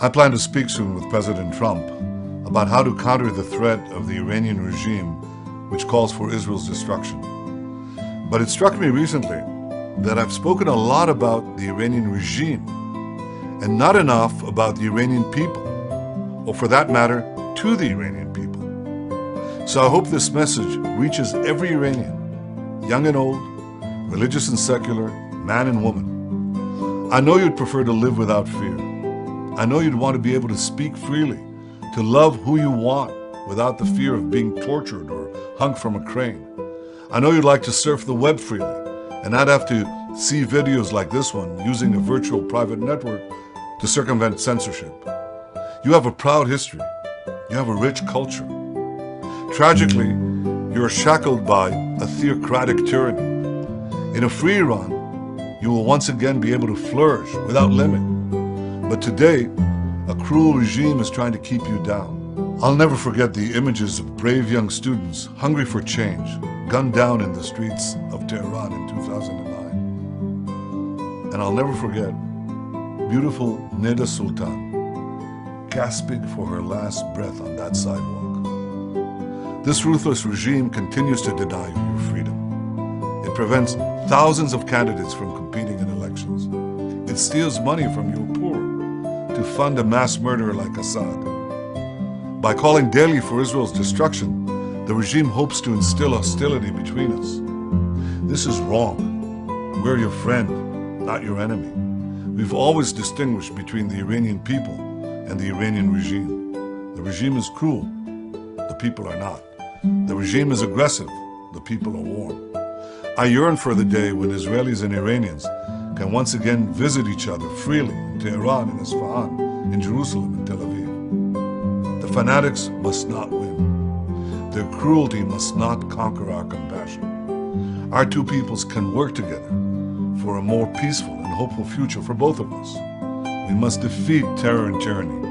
I plan to speak soon with President Trump about how to counter the threat of the Iranian regime, which calls for Israel's destruction. But it struck me recently that I've spoken a lot about the Iranian regime and not enough about the Iranian people, or for that matter, to the Iranian people. So I hope this message reaches every Iranian, young and old, religious and secular, man and woman. I know you'd prefer to live without fear. I know you'd want to be able to speak freely, to love who you want without the fear of being tortured or hung from a crane. I know you'd like to surf the web freely and not have to see videos like this one using a virtual private network to circumvent censorship. You have a proud history. You have a rich culture. Tragically, you are shackled by a theocratic tyranny. In a free Iran, you will once again be able to flourish without limit. But today, a cruel regime is trying to keep you down. I'll never forget the images of brave young students hungry for change, gunned down in the streets of Tehran in 2009. And I'll never forget beautiful Neda Sultan gasping for her last breath on that sidewalk. This ruthless regime continues to deny you your freedom. It prevents thousands of candidates from competing in elections. It steals money from your poor to fund a mass murderer like Assad. By calling daily for Israel's destruction, the regime hopes to instill hostility between us. This is wrong. We're your friend, not your enemy. We've always distinguished between the Iranian people and the Iranian regime. The regime is cruel, the people are not. The regime is aggressive, the people are warm. I yearn for the day when Israelis and Iranians can once again visit each other freely in Tehran and Isfahan, in Jerusalem and Tel Aviv. The fanatics must not win. Their cruelty must not conquer our compassion. Our two peoples can work together for a more peaceful and hopeful future for both of us. We must defeat terror and tyranny,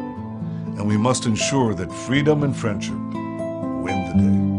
and we must ensure that freedom and friendship win the day.